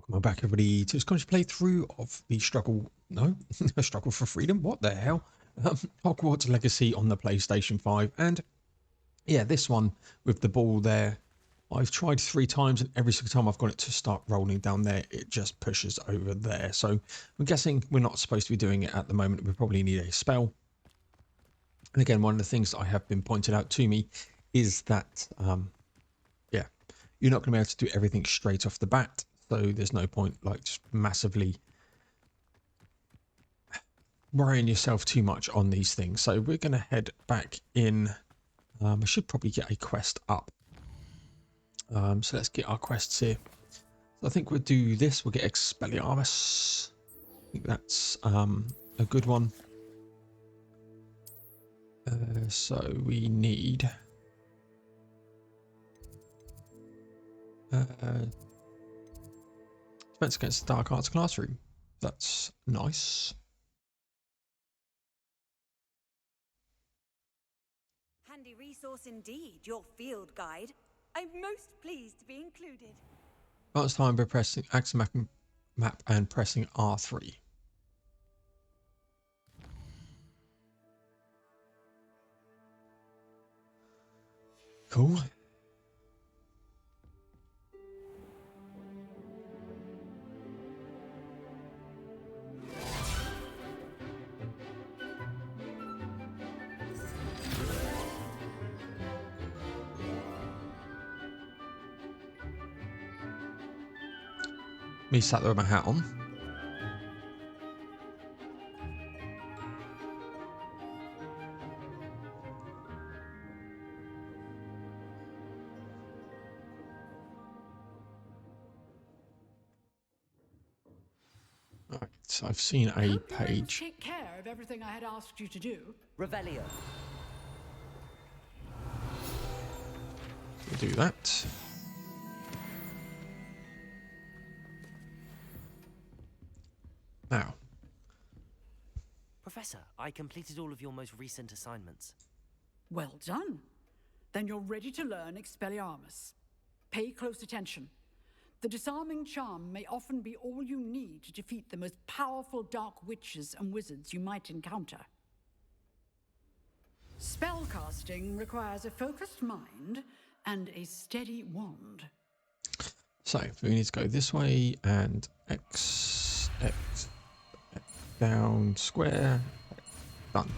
Welcome back, everybody, to this college playthrough of the struggle for freedom. What the hell? Hogwarts Legacy on the PlayStation 5, and yeah, this one with the ball there. I've tried 3 times, and every single time I've got it to start rolling down there, it just pushes over there. So I'm guessing we're not supposed to be doing it at the moment. We probably need a spell. And again, one of the things that I have been pointed out to me is that, yeah, you're not going to be able to do everything straight off the bat. So there's no point like just massively worrying yourself too much on these things. So we're going to head back in. I should probably get a quest up. So let's get our quests here. So I think we'll do this. We'll get Expelliarmus. I think that's a good one. So we need defense against the Dark Arts classroom. That's nice. Handy resource indeed, your field guide. I'm most pleased to be included. Last time by pressing Axis map and pressing R3. Cool. Me sat there with my hat on. Right, so I've seen a page. Take care of everything I had asked you to do. Revelio. We'll do that. Now, Professor, I completed all of your most recent assignments. Well done. Then you're ready to learn Expelliarmus. Pay close attention. The disarming charm may often be all you need to defeat the most powerful dark witches and wizards you might encounter. Spellcasting requires a focused mind and a steady wand. so we need to go this way and X, down, square, done.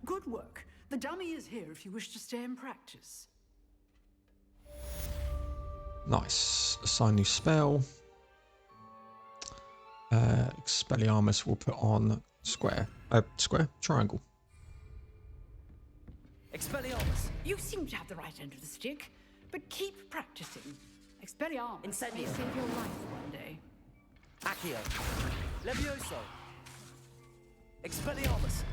Good work. The dummy is here if you wish to stay and practice. Nice. Assign new spell. Expelliarmus will put on square. Triangle. Expelliarmus. You seem to have the right end of the stick, but keep practicing. Expelliarmus Incendio. may save your life one day. Accio. Levioso. Expelliarmus.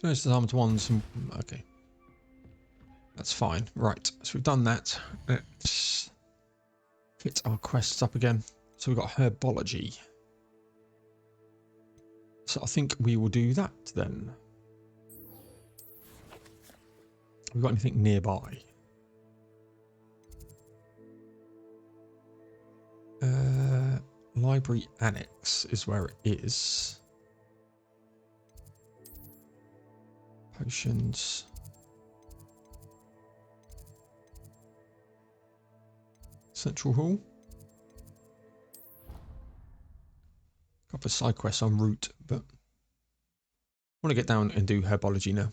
Finish the armored ones. Okay. That's fine. Right. So we've done that. Let's get our quests up again. So we've got herbology. So I think we will do that then. Have we got anything nearby? Library Annex is where it is. Potions. Central Hall. Couple of side quests en route, but I want to get down and do herbology now.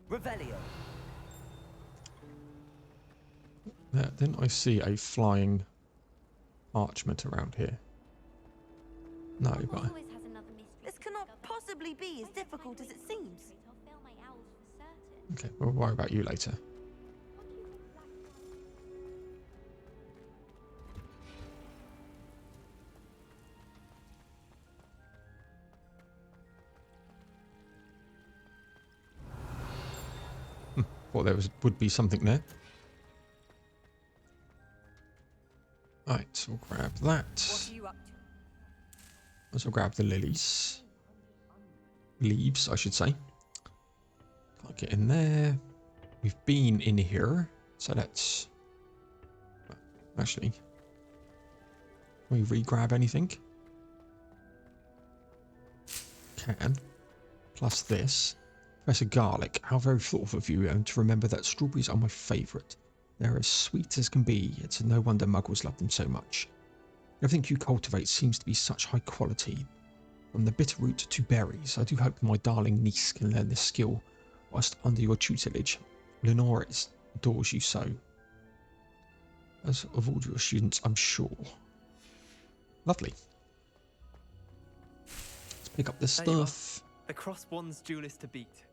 Revelio. Didn't I see a flying parchment around here? No, but This cannot possibly be as difficult as it seems. okay, we'll worry about you later. Well, there would be something there. Right, so we'll grab that. What are you up to? Let's grab the lilies. leaves, I should say. Can't get in there. We've been in here, so let's actually. Can we re-grab anything? Can. Plus this. Professor Garlic, how very thoughtful of you to remember that strawberries are my favourite. They're as sweet as can be. It's no wonder muggles love them so much. Everything you cultivate seems to be such high quality. From the bitterroot to berries, I do hope my darling niece can learn this skill whilst under your tutelage. Lenora adores you so. As of all your students, I'm sure. Lovely. Let's pick up this stuff. The Cross One's duelist to beat.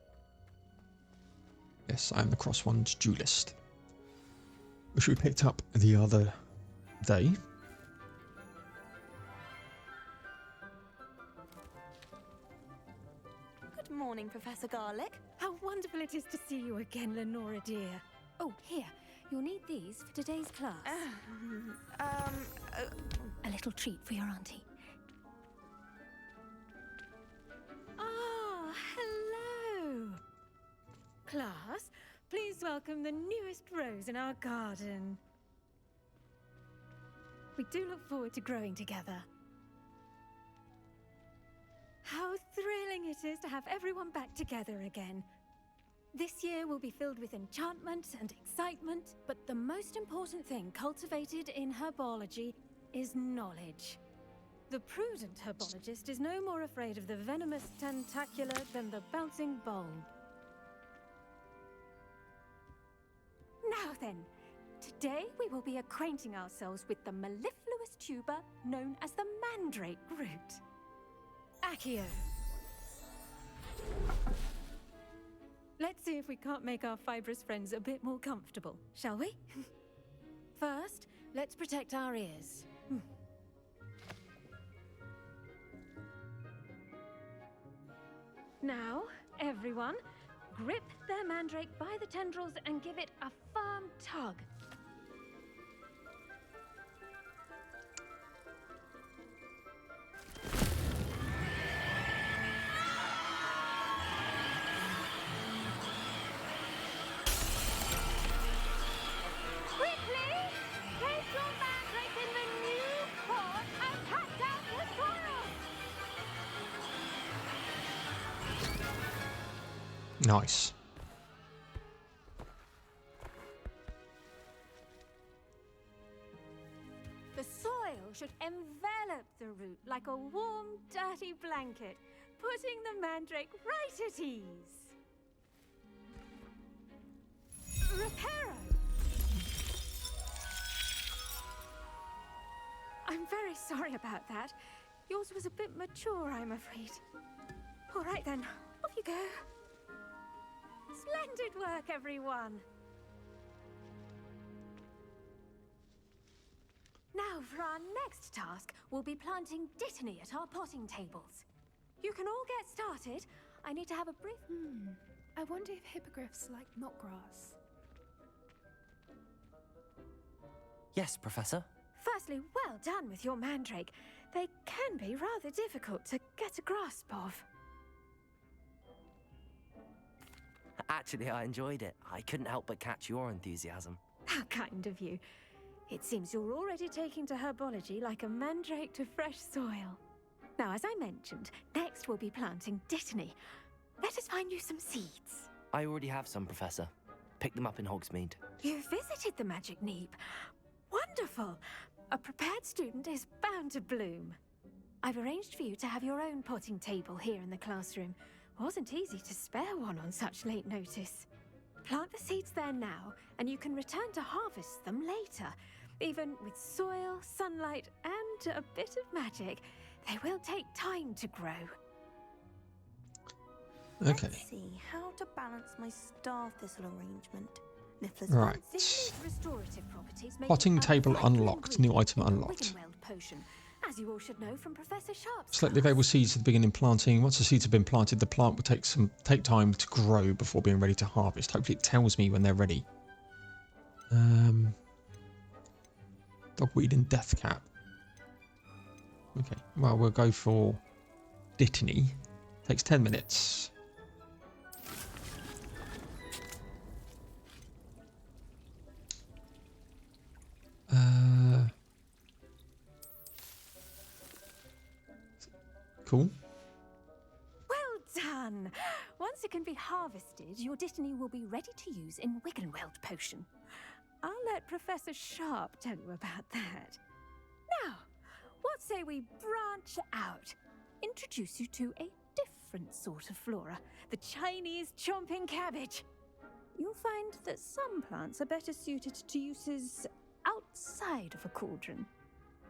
Yes, I am the Cross One's duelist. Which we picked up the other day. Good morning, Professor Garlic. How wonderful it is to see you again, Lenora dear. Oh, here. You'll need these for today's class. A little treat for your auntie. Ah, hello. Class, please welcome the newest rose in our garden. We do look forward to growing together. How thrilling it is to have everyone back together again. This year will be filled with enchantment and excitement, but the most important thing cultivated in herbology is knowledge. The prudent herbologist is no more afraid of the venomous tentacula than the bouncing bulb. Now then, today we will be acquainting ourselves with the mellifluous tuber known as the mandrake root. Accio. Let's see if we can't make our fibrous friends a bit more comfortable, shall we? First, let's protect our ears. Now, everyone, grip their mandrake by the tendrils and give it a firm tug. Nice. The soil should envelop the root like a warm, dirty blanket, putting the mandrake right at ease. Reparo! I'm very sorry about that. Yours was a bit mature, I'm afraid. All right then, off you go. Splendid work, everyone! Now, for our next task, we'll be planting dittany at our potting tables. You can all get started. I need to have a brief... I wonder if hippogriffs like knotgrass. Yes, Professor. Firstly, well done with your mandrake. They can be rather difficult to get a grasp of. Actually, I enjoyed it. I couldn't help but catch your enthusiasm. How kind of you. It seems you're already taking to herbology like a mandrake to fresh soil. Now, as I mentioned, next we'll be planting dittany. Let us find you some seeds. I already have some, Professor. Picked them up in Hogsmeade. You visited the Magic Neep. Wonderful. A prepared student is bound to bloom. I've arranged for you to have your own potting table here in the classroom. Wasn't easy to spare one on such late notice. Plant the seeds there now, and you can return to harvest them later. Even with soil, sunlight, and a bit of magic, they will take time to grow. Okay. Let's see how to balance my star thistle arrangement. Niffler's Right. These restorative properties make Potting it a table vital unlocked. New ingredient item in the unlocked. Wiggenweld potion, as you all should know from Professor Sharp's Select the class. available seeds at the beginning of planting. Once the seeds have been planted, the plant will take time to grow before being ready to harvest. Hopefully it tells me when they're ready. Dogweed and deathcap. Okay, well, we'll go for dittany. Takes 10 minutes. Cool. Well done! Once it can be harvested, your Dittany will be ready to use in Wiggenweld potion. I'll let Professor Sharp tell you about that. Now, what say we branch out? Introduce you to a different sort of flora, the Chinese chomping cabbage. You'll find that some plants are better suited to uses outside of a cauldron.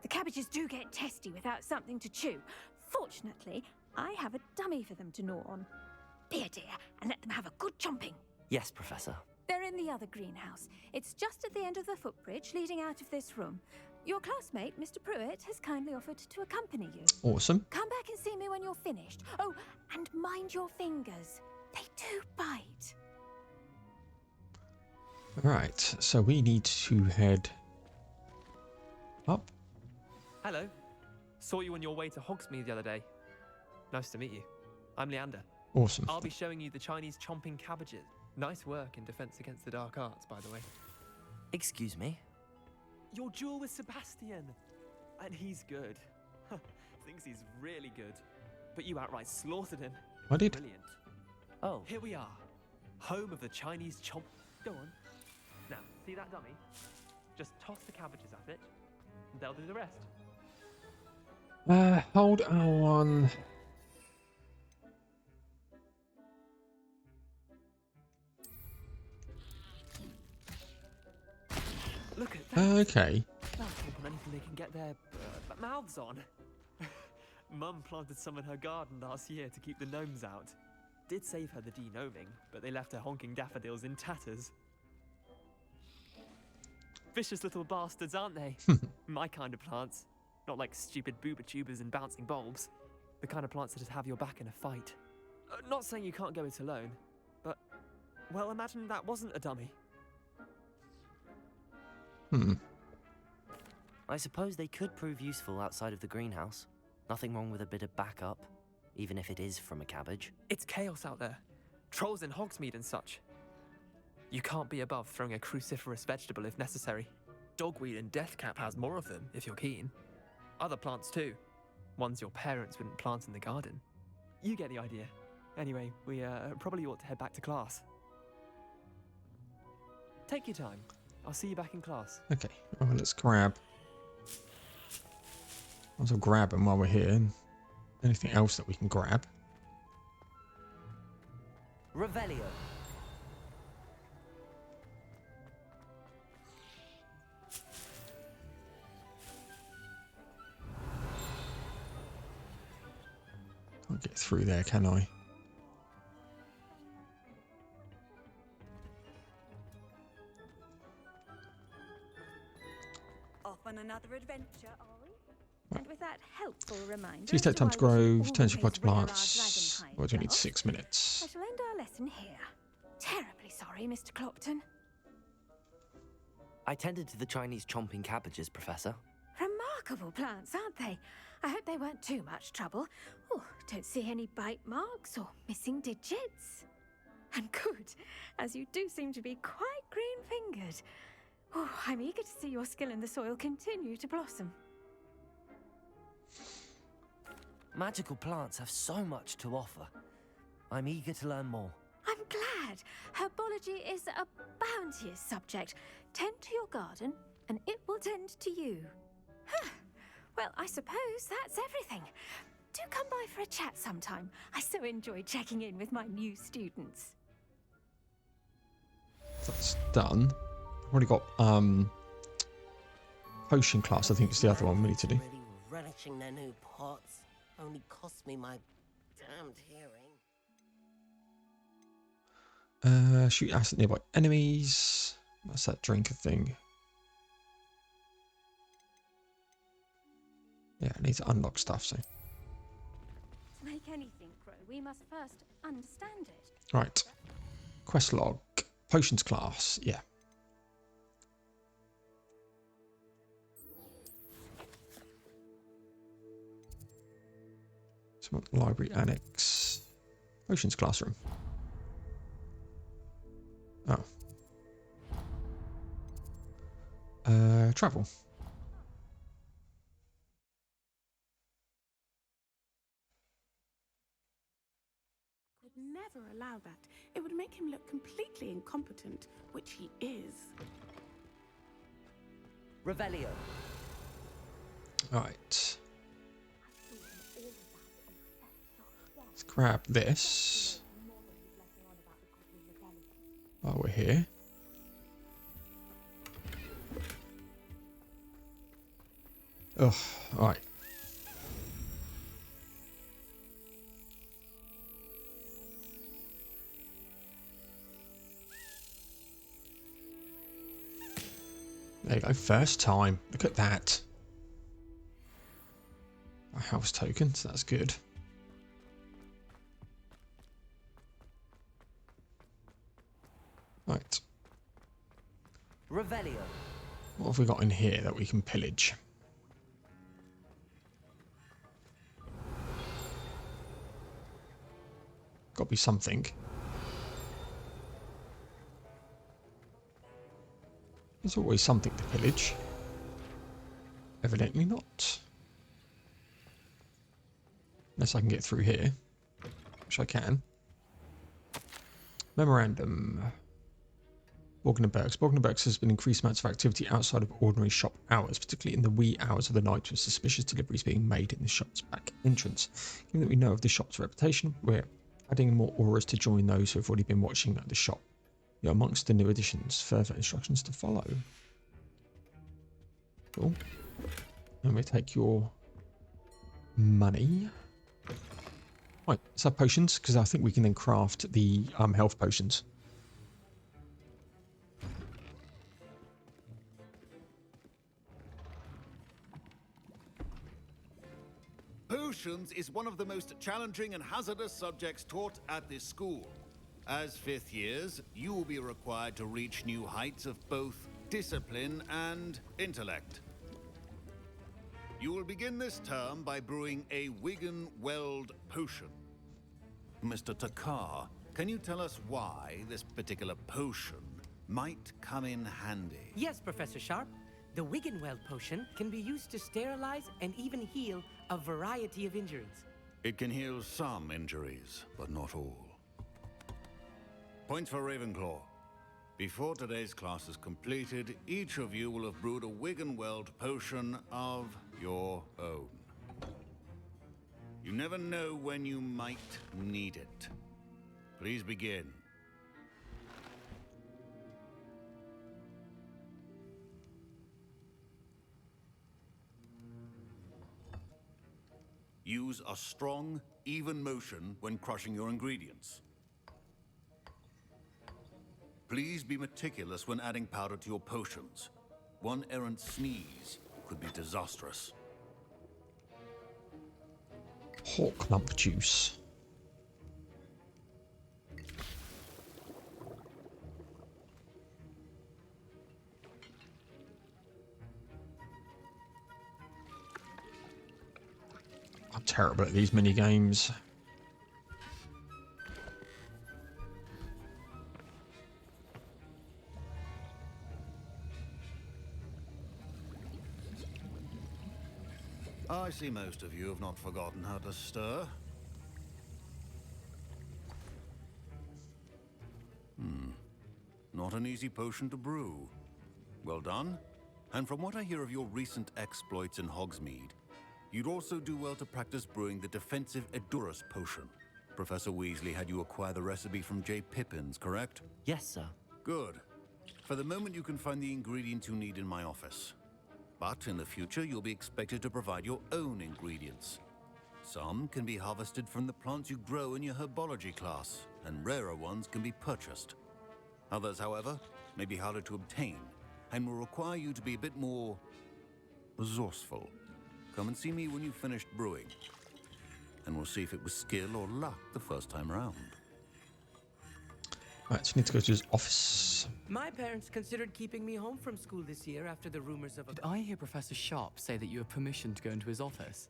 The cabbages do get testy without something to chew. Fortunately, I have a dummy for them to gnaw on. Be a dear and let them have a good chomping. Yes, Professor. They're in the other greenhouse. It's just at the end of the footbridge leading out of this room. Your classmate, Mr. Pruitt, has kindly offered to accompany you. Awesome. Come back and see me when you're finished. Oh, and mind your fingers. They do bite. Right, so we need to head up. Hello. Saw you on your way to Hogsmeade the other day. Nice to meet you. I'm Leander. Awesome. I'll be showing you the Chinese chomping cabbages. Nice work in Defense Against the Dark Arts, by the way. Excuse me? Your duel with Sebastian. And he's good. Thinks he's really good. But you outright slaughtered him. I did. Brilliant. Oh, Here we are. Home of the Chinese chomp... Go on. Now, see that dummy? Just toss the cabbages at it. And they'll do the rest. Hold R1. Look at that. Okay. They'll chomp on anything they can get their mouths on. Mum planted some in her garden last year to keep the gnomes out. Did save her the de-gnoming, but they left her honking daffodils in tatters. Vicious little bastards, aren't they? My kind of plants. Not like stupid booba tubers and bouncing bulbs. The kind of plants that'd have your back in a fight. Not saying you can't go it alone, but... Well, imagine that wasn't a dummy. I suppose they could prove useful outside of the greenhouse. Nothing wrong with a bit of backup, even if it is from a cabbage. It's chaos out there. Trolls in Hogsmeade and such. You can't be above throwing a cruciferous vegetable if necessary. Dogweed and deathcap has more of them, if you're keen. Other plants too. Ones your parents wouldn't plant in the garden. You get the idea. Anyway, we probably ought to head back to class. Take your time. I'll see you back in class. Okay. Oh, let's grab. Might as well grab them while we're here. Anything else that we can grab? Revelio. Can't get through there, can I? Off on another adventure, are we? And with that helpful reminder, Please take as to time to why we grow. should Turns your always pot wear our plants. dragon hide Well, do we need belts, 6 minutes? I shall end our lesson here. Terribly sorry, Mr. Clopton. I tended to the Chinese chomping cabbages, Professor. Remarkable plants, aren't they? I hope they weren't too much trouble. Oh, don't see any bite marks or missing digits. And good, as you do seem to be quite green-fingered. Oh, I'm eager to see your skill in the soil continue to blossom. Magical plants have so much to offer. I'm eager to learn more. I'm glad. Herbology is a bounteous subject. Tend to your garden, and it will tend to you. Well, I suppose that's everything. Do come by for a chat sometime. I so enjoy checking in with my new students. That's done. I've already got potion class. I think it's the other one we need to do. Really relishing their new pots. Only cost me my damned hearing. Shoot acid nearby enemies. That's that drinker thing. Yeah, I need to unlock stuff. So To make anything grow, we must first understand it. right, quest log, potions class. Yeah. So library annex. Potions classroom. Oh. Travel. Could never allow that. It would make him look completely incompetent, which he is. Revelio. Alright. Let's grab this. While we're here. Ugh, alright. There you go, first time. Look at that. A house token, so that's good. Right. Revelio. What have we got in here that we can pillage? Got to be something. There's always something to pillage. Evidently not. Unless I can get through here. Which I can. Memorandum. Borgenbergs. Borgenbergs has been increased amounts of activity outside of ordinary shop hours, particularly in the wee hours of the night, with suspicious deliveries being made in the shop's back entrance. Given that we know of the shop's reputation, we're adding more auras to join those who have already been watching at the shop. You're amongst the new additions. Further instructions to follow. Cool. And we take your money. Right, let's have potions, because I think we can then craft the health potions. Potions is one of the most challenging and hazardous subjects taught at this school. As fifth years, you will be required to reach new heights of both discipline and intellect. You will begin this term by brewing a Wigan Weld potion. Mr. Takar, can you tell us why this particular potion might come in handy? Yes, Professor Sharp. The Wiggenweld potion can be used to sterilize and even heal a variety of injuries. It can heal some injuries, but not all. Points for Ravenclaw. Before today's class is completed, each of you will have brewed a Wiggenweld potion of your own. You never know when you might need it. Please begin. Use a strong, even motion when crushing your ingredients. Please be meticulous when adding powder to your potions. One errant sneeze could be disastrous. Hawk lump juice. I'm terrible at these mini games. I see most of you have not forgotten how to stir. Not an easy potion to brew. Well done. And from what I hear of your recent exploits in Hogsmeade, you'd also do well to practice brewing the defensive Edurus potion. Professor Weasley had you acquire the recipe from J. Pippins, correct? Yes, sir. Good. For the moment, you can find the ingredients you need in my office. But in the future, you'll be expected to provide your own ingredients. Some can be harvested from the plants you grow in your herbology class, and rarer ones can be purchased. Others, however, may be harder to obtain, and will require you to be a bit more resourceful. Come and see me when you've finished brewing, and we'll see if it was skill or luck the first time around. Right, so we need to go to his office. My parents considered keeping me home from school this year after the rumors of a... Did I hear Professor Sharp say that you have permission to go into his office?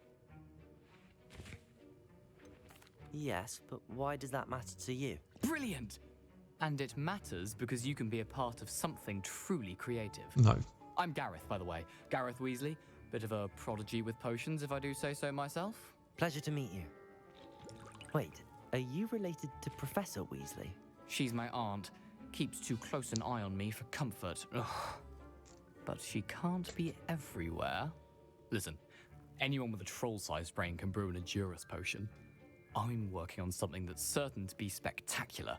Yes, but why does that matter to you? Brilliant! And it matters because you can be a part of something truly creative. No. I'm Gareth, by the way. Gareth Weasley. Bit of a prodigy with potions, if I do say so myself. Pleasure to meet you. Wait, are you related to Professor Weasley? She's my aunt. Keeps too close an eye on me for comfort. Ugh. But she can't be everywhere. Listen, anyone with a troll-sized brain can brew an Endurus potion. I'm working on something that's certain to be spectacular.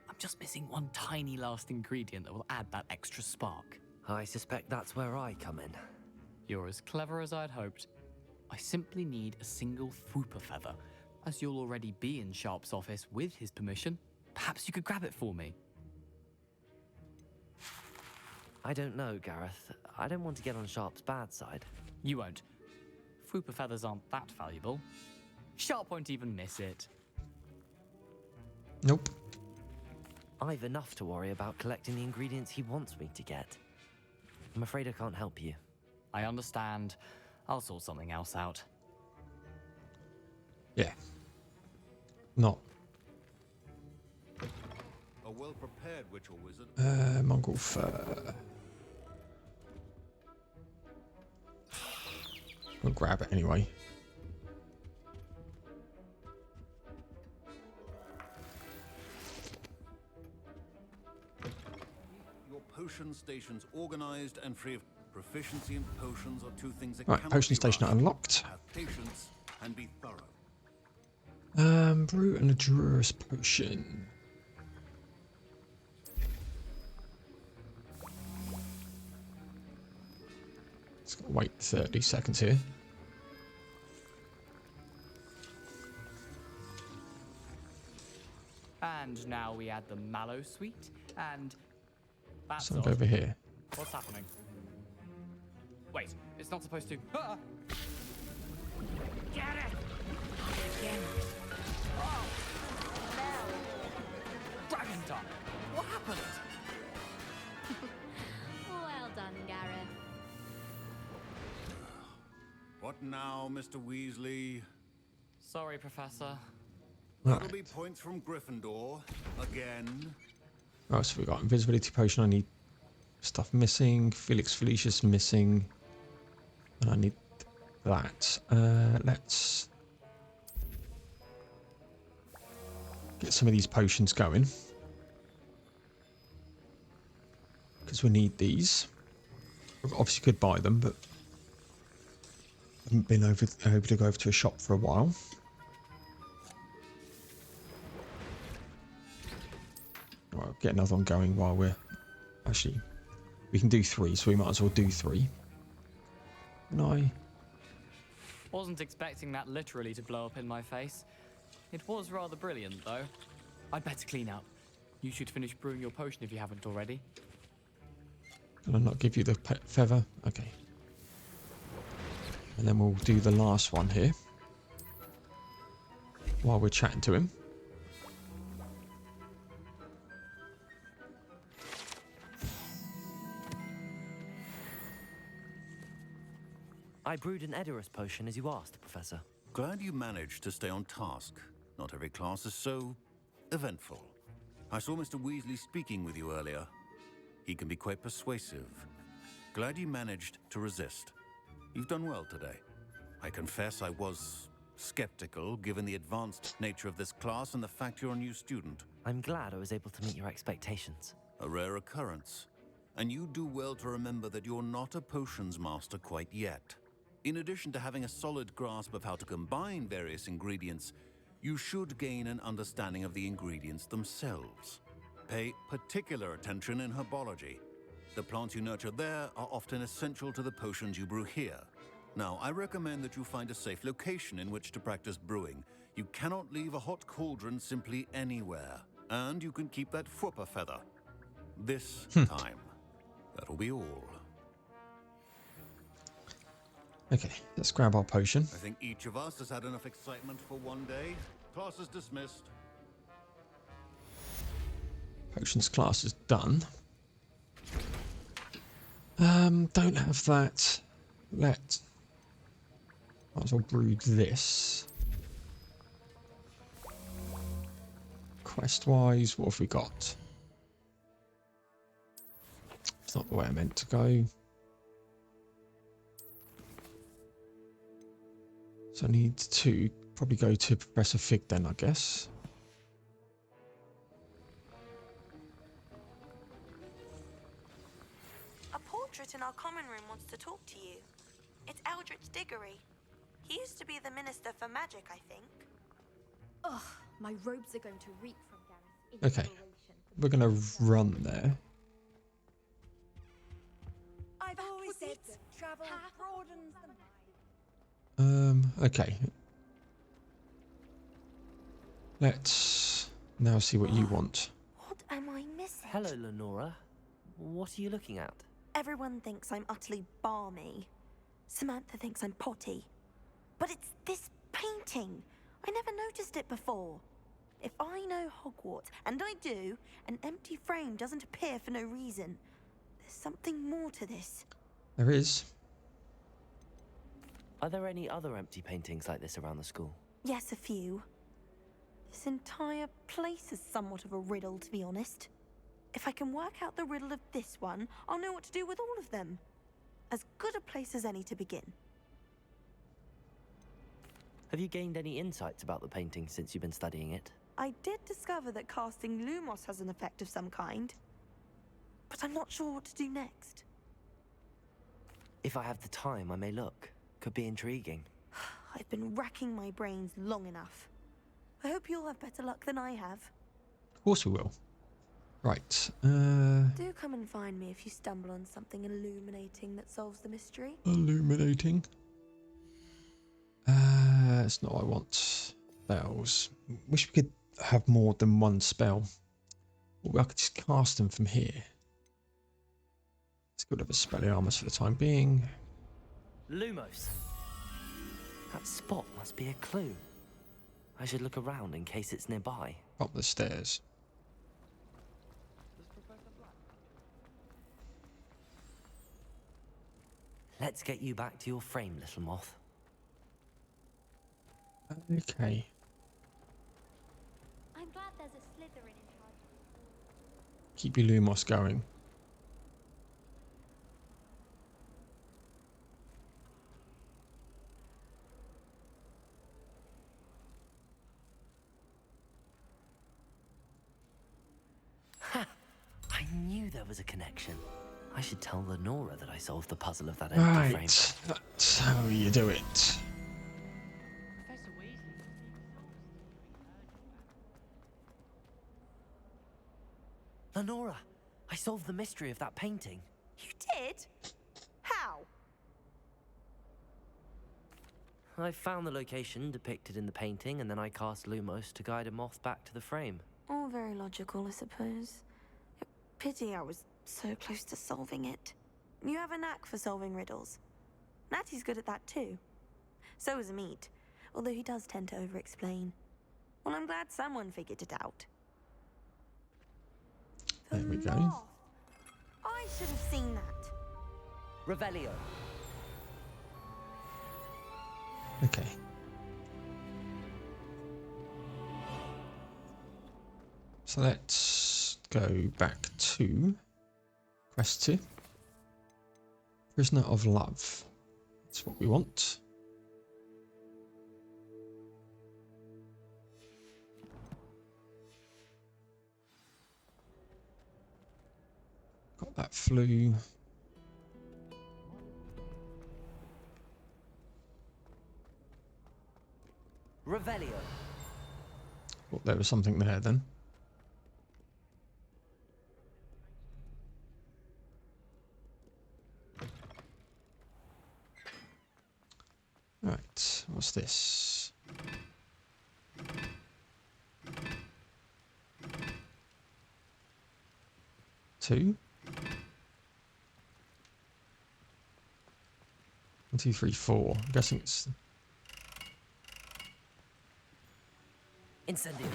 I'm just missing one tiny last ingredient that will add that extra spark. I suspect that's where I come in. You're as clever as I'd hoped. I simply need a single Fwooper feather. As you'll already be in Sharp's office with his permission, perhaps you could grab it for me. I don't know, Gareth. I don't want to get on Sharp's bad side. You won't. Fwooper feathers aren't that valuable. Sharp won't even miss it. Nope. I've enough to worry about collecting the ingredients he wants me to get. I'm afraid I can't help you. I understand. I'll sort something else out. Yeah. Not. A well-prepared witch or wizard. Mongol fur. We'll grab it anyway. Your potion station's organized and free of proficiency in potions are two things that Right, cannot potion be station rushed. unlocked. Have patience and be thorough. Brew an Endurus potion. Let's wait 30 seconds here. And now we add the mallow sweet, and that's Something odd. over here. What's happening? Wait, it's not supposed to. Ah! Get it! Again. Oh! Dragon tongue! What happened? Well done, Gareth. What now, Mr. Weasley? Sorry, Professor. That'll be points from Gryffindor. Again. Oh, so we got invisibility potion. I need stuff missing. Felix Felicius missing. And I need that. Let's get some of these potions going. Because we need these. We obviously could buy them, but I haven't been able to go over to a shop for a while. Well, get another one going while we're... Actually, we can do 3, so we might as well do 3. And I... Wasn't expecting that literally to blow up in my face. It was rather brilliant, though. I'd better clean up. You should finish brewing your potion if you haven't already. Did I not give you the feather? Okay. And then we'll do the last one here. While we're chatting to him. I brewed an Edurus potion as you asked, Professor. Glad you managed to stay on task. Not every class is so eventful. I saw Mr. Weasley speaking with you earlier. He can be quite persuasive. Glad you managed to resist. You've done well today. I confess I was skeptical, given the advanced nature of this class and the fact you're a new student. I'm glad I was able to meet your expectations. A rare occurrence. And you do well to remember that you're not a potions master quite yet. In addition to having a solid grasp of how to combine various ingredients, you should gain an understanding of the ingredients themselves. Pay particular attention in herbology. The plants you nurture there are often essential to the potions you brew here. Now, I recommend that you find a safe location in which to practice brewing. You cannot leave a hot cauldron simply anywhere. And you can keep that Fwooper feather. This time. That'll be all. Okay, let's grab our potion. I think each of us has had enough excitement for one day. Class is dismissed. Potions class is done. Don't have that. Might as well brew this. quest-wise, what have we got? It's not the way I meant to go. So I need to probably go to Professor Fig then, I guess. A portrait in our common room wants to talk to you. It's Eldritch Diggory. He used to be the Minister for Magic, I think. Ugh, my robes are going to reek from Gareth's Okay, we're going to run there. I've always said that travel broadens the mind. Okay. Let's now see what you want. What am I missing? Hello, Lenora. What are you looking at? Everyone thinks I'm utterly balmy. Samantha thinks I'm potty. But it's this painting. I never noticed it before. If I know Hogwarts, and I do, an empty frame doesn't appear for no reason. There's something more to this. There is. Are there any other empty paintings like this around the school? Yes, a few. This entire place is somewhat of a riddle, to be honest. If I can work out the riddle of this one, I'll know what to do with all of them. As good a place as any to begin. Have you gained any insights about the painting since you've been studying it? I did discover that casting Lumos has an effect of some kind. But I'm not sure what to do next. If I have the time, I may look. Could be intriguing. I've been racking my brains long enough. I hope you'll have better luck than I have. Of course we will. Right. Do come and find me if you stumble on something illuminating that solves the mystery. Illuminating. That's not what I want. Spells. Wish we could have more than one spell. Or I could just cast them from here. Let's go to the Expelliarmus for the time being. Lumos. That spot must be a clue. I should look around in case it's nearby. Up the stairs. Let's get you back to your frame, little moth. Okay. I'm glad there's a Slytherin in charge. Keep your Lumos going. Ha! I knew there was a connection. I should tell Lenora that I solved the puzzle of that empty frame. Right. That's how you do it. Lenora, I solved the mystery of that painting. You did? How? I found the location depicted in the painting, and then I cast Lumos to guide a moth back to the frame. All very logical, I suppose. Pity I was so close to solving it. You have a knack for solving riddles. Natty's good at that too. So is Amit, although he does tend to over-explain. Well, I'm glad someone figured it out. There we go. Moth. I should have seen that. Revelio. Okay. So let's go back to Quest 2. Prisoner of Love. That's what we want. Got that flu. Revelio. Thought there was something there then. Right, what's this? Two. 1, 2, 3, 4. I'm guessing it's Incendio.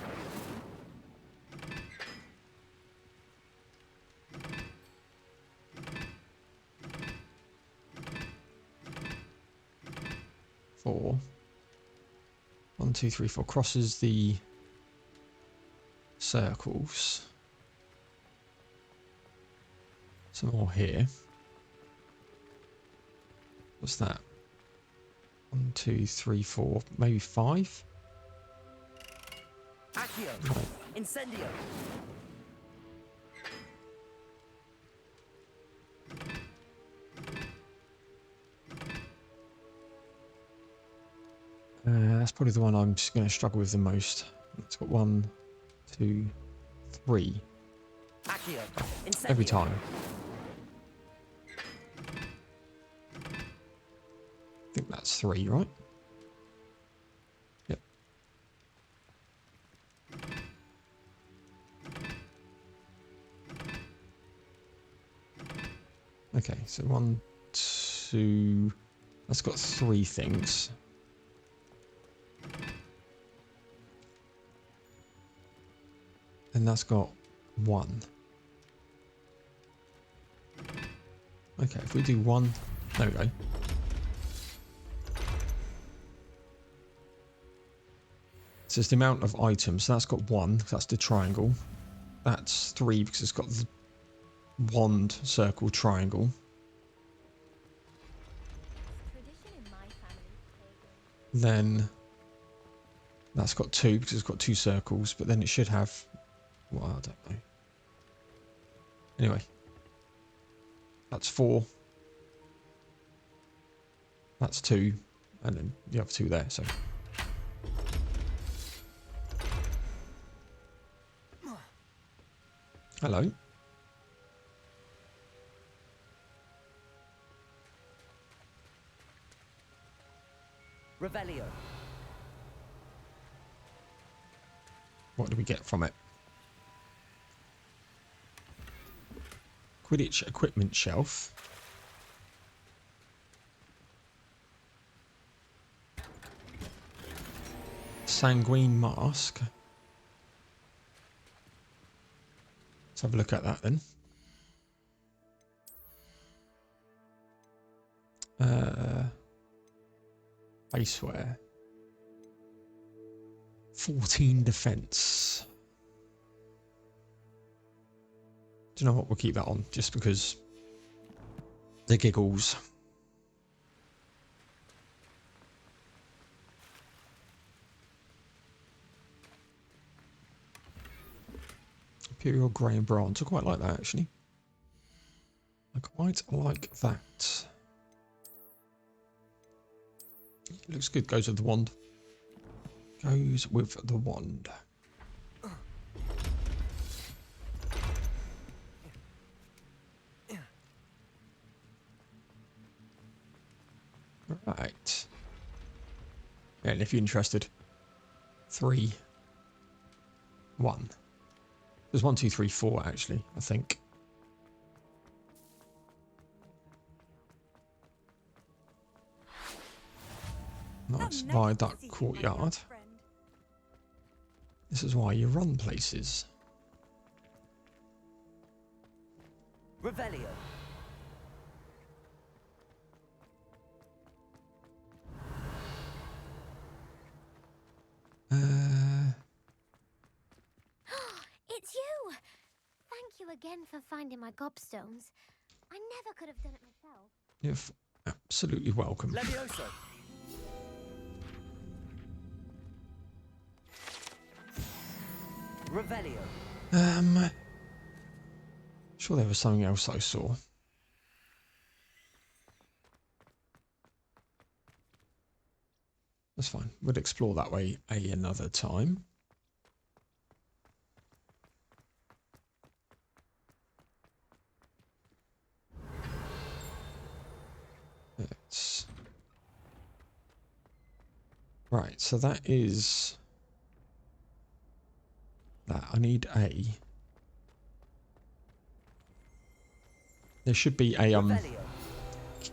four. 1, 2, 3, 4 crosses the circles. Some more here. What's that? 1, 2, 3, 4, maybe 5? Accio! Right. Incendio! That's probably the one I'm just going to struggle with the most. It's got 1, 2, 3. Accio! Incendio! Every time. I think that's 3, right? Yep. Okay, so 1, 2... That's got 3 things. And that's got 1. Okay, if we do 1... There we go. So it's the amount of items. So that's got 1, because that's the triangle. That's 3, because it's got the wand, circle, triangle. Then that's got 2, because it's got 2 circles, but then it should have... Well, I don't know. Anyway. That's 4. That's 2. And then the other 2 there, so... Hello. Revelio. What do we get from it? Quidditch equipment shelf. Sanguine mask. Let's have a look at that then. Baseware. 14 defense. Do you know what? We'll keep that on just because the giggles. Imperial grey and bronze. I quite like that actually. I quite like that. It looks good. Goes with the wand. Goes with the wand. Right. Yeah, and if you're interested, 3, 1. There's 1, 2, 3, 4 actually, I think. Nice viaduct courtyard. This is why you run places. Revelio. It's you! Thank you again for finding my gobstones. I never could have done it myself. You're absolutely welcome. Levioso. Revelio. Sure there was something else I saw. That's fine. We'll explore that way another time. Let's... Right, so that is... that. I need a... There should be a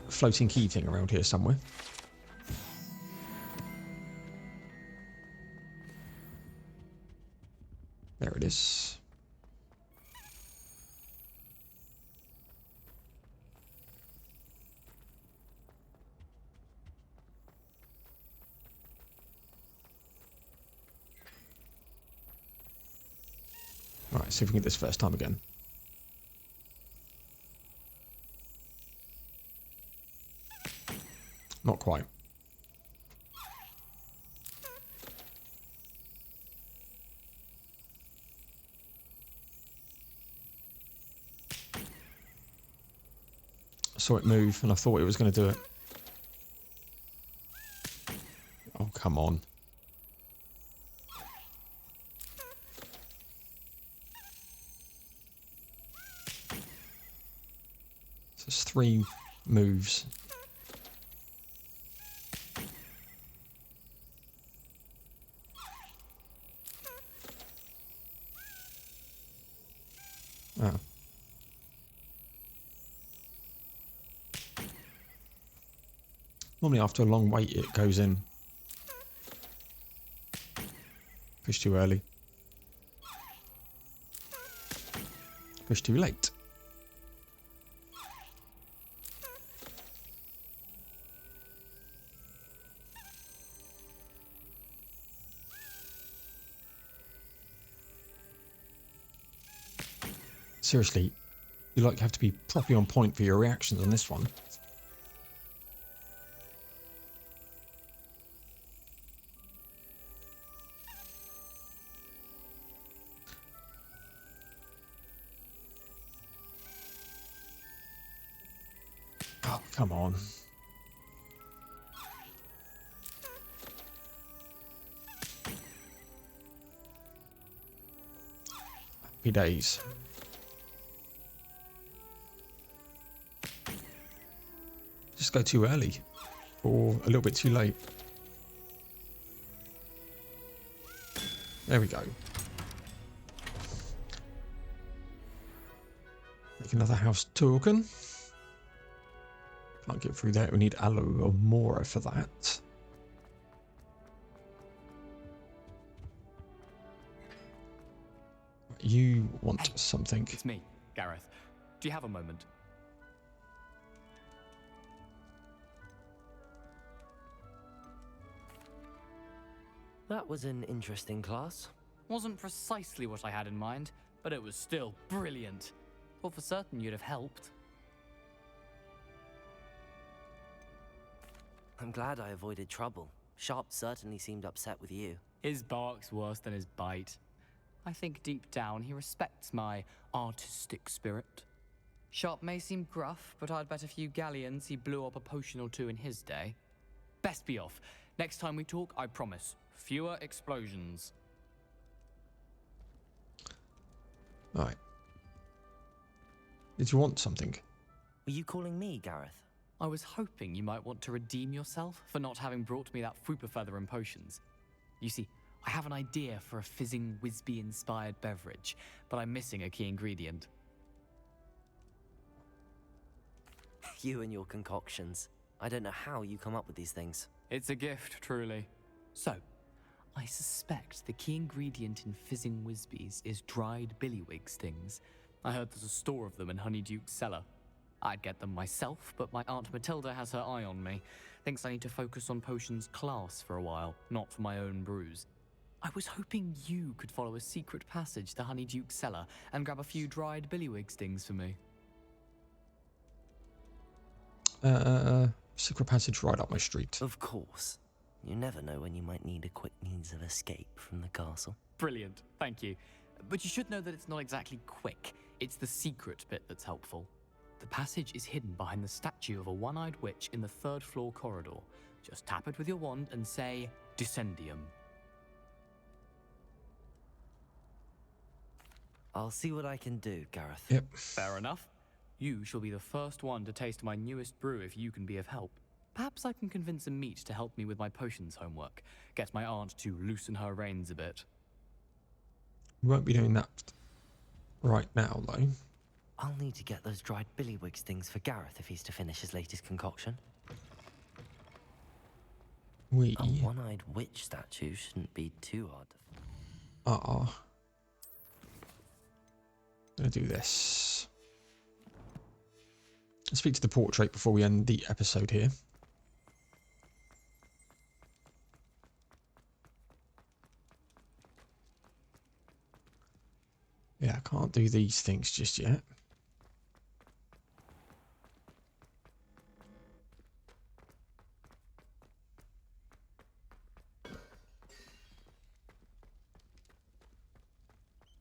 floating key thing around here somewhere. There it is. Right, see if we can get this first time again. Not quite. I saw it move and I thought it was going to do it. Oh, come on. So it's 3 moves. Oh. Normally after a long wait it goes in. Push too early. Push too late. Seriously, you like have to be properly on point for your reactions on this one. Oh, come on. Happy days. Just go too early or a little bit too late. There we go. Make another house token. Can't get through that. We need Alohomora for that. You want something. It's me, Gareth. Do you have a moment? That was an interesting class. Wasn't precisely what I had in mind, but it was still brilliant. Thought for certain you'd have helped. I'm glad I avoided trouble. Sharp certainly seemed upset with you. His bark's worse than his bite. I think deep down he respects my artistic spirit. Sharp may seem gruff, but I'd bet a few galleons he blew up a potion or 2 in his day. Best be off. Next time we talk, I promise, fewer explosions. Right. Did you want something? Were you calling me, Gareth? I was hoping you might want to redeem yourself for not having brought me that Fooper feather and potions. You see, I have an idea for a fizzing Wisby-inspired beverage, but I'm missing a key ingredient. You and your concoctions. I don't know how you come up with these things. It's a gift, truly. So, I suspect the key ingredient in fizzing Wisbies is dried billywig stings. I heard there's a store of them in Honeyduke's cellar. I'd get them myself, but my Aunt Matilda has her eye on me. Thinks I need to focus on potions class for a while, not for my own brews. I was hoping you could follow a secret passage to Honeyduke's cellar and grab a few dried billywig stings for me. Secret passage right up my street. Of course. You never know when you might need a quick means of escape from the castle. Brilliant, thank you. But you should know that it's not exactly quick. It's the secret bit that's helpful. The passage is hidden behind the statue of a one-eyed witch in the 3rd floor corridor. Just tap it with your wand and say, Descendium. I'll see what I can do, Gareth. Yep. Fair enough. You shall be the first one to taste my newest brew if you can be of help. Perhaps I can convince a meat to help me with my potions homework. Get my aunt to loosen her reins a bit. We won't be doing that right now, though. I'll need to get those dried billywig stings for Gareth if he's to finish his latest concoction. A one-eyed witch statue shouldn't be too hard. Gonna do this. Let's speak to the portrait before we end the episode here. Yeah, I can't do these things just yet.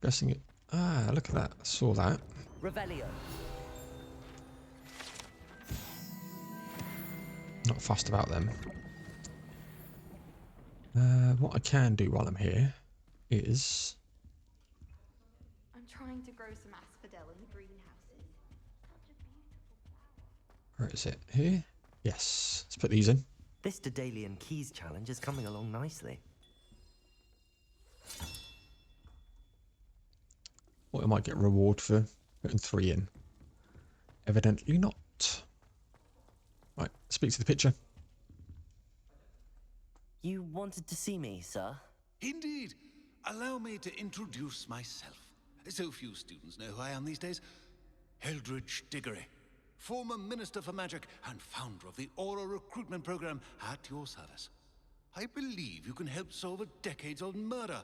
Guessing it. Ah, look at that. I saw that. Revelio. Not fussed about them. What I can do while I'm here is... I'm trying to grow some asphodel in the greenhouses. Where is it? Here? Yes. Let's put these in. This Daedalian Keys challenge is coming along nicely. Or I might get a reward for putting 3 in. Evidently not. Right, speak to the picture. You wanted to see me, sir? Indeed. Allow me to introduce myself. So few students know who I am these days. Eldridge Diggory, former Minister for Magic and founder of the Aura recruitment program at your service. I believe you can help solve a decades-old murder,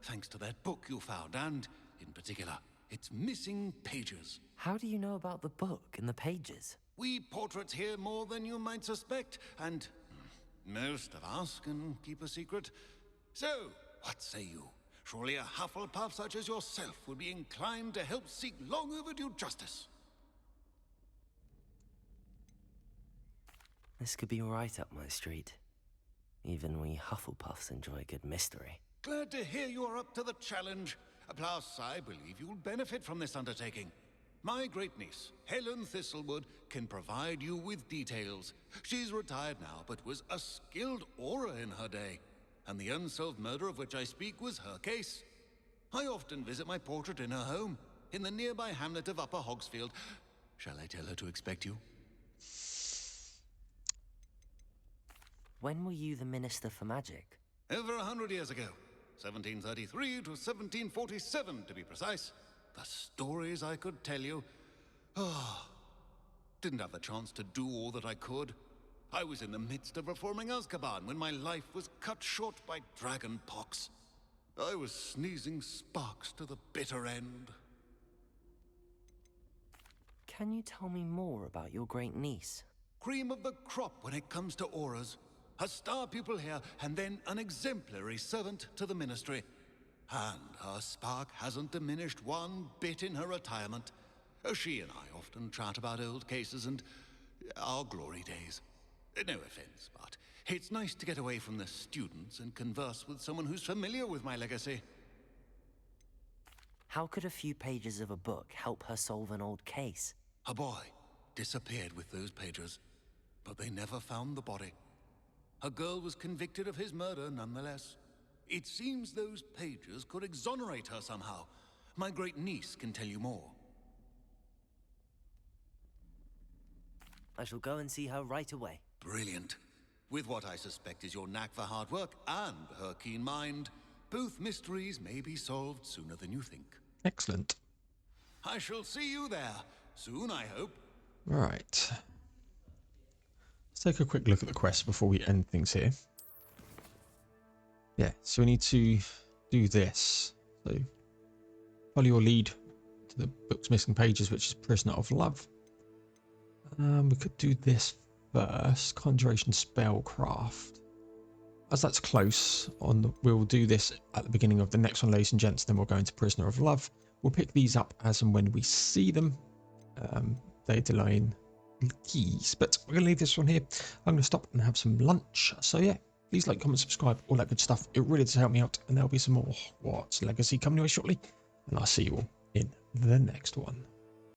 thanks to that book you found, and, in particular, its missing pages. How do you know about the book and the pages? We portraits hear more than you might suspect, and most of us can keep a secret. So, what say you? Surely a Hufflepuff such as yourself would be inclined to help seek long overdue justice. This could be right up my street. Even we Hufflepuffs enjoy a good mystery. Glad to hear you are up to the challenge. Plus, I believe you'll benefit from this undertaking. My great niece, Helen Thistlewood, can provide you with details. She's retired now, but was a skilled aura in her day. And the unsolved murder of which I speak was her case. I often visit my portrait in her home, in the nearby hamlet of Upper Hogsfield. Shall I tell her to expect you? When were you the Minister for Magic? Over 100 years ago. 1733 to 1747, to be precise. The stories I could tell you. Didn't have the chance to do all that I could. I was in the midst of reforming Azkaban when my life was cut short by dragon pox. I was sneezing sparks to the bitter end. Can you tell me more about your great niece? Cream of the crop when it comes to auras. A star pupil here, and then an exemplary servant to the ministry. And her spark hasn't diminished one bit in her retirement. She and I often chat about old cases and our glory days. No offense, but it's nice to get away from the students and converse with someone who's familiar with my legacy. How could a few pages of a book help her solve an old case? A boy disappeared with those pages, but they never found the body. A girl was convicted of his murder nonetheless. It seems those pages could exonerate her somehow. My great niece can tell you more. I shall go and see her right away. Brilliant. With what I suspect is your knack for hard work and her keen mind, both mysteries may be solved sooner than you think. Excellent. I shall see you there soon, I hope. Right. Let's take a quick look at the quest before we end things here. Yeah, so we need to do this. So follow your lead to the book's missing pages, which is Prisoner of Love. We could do this first, Conjuration Spellcraft. As that's close, we'll do this at the beginning of the next one, ladies and gents, then we'll go into Prisoner of Love. We'll pick these up as and when we see them. Daedalian Keys. But we're going to leave this one here. I'm going to stop and have some lunch. So yeah, please like, comment, subscribe, all that good stuff. It really does help me out. And there'll be some more Hogwarts Legacy coming your way shortly. And I'll see you all in the next one.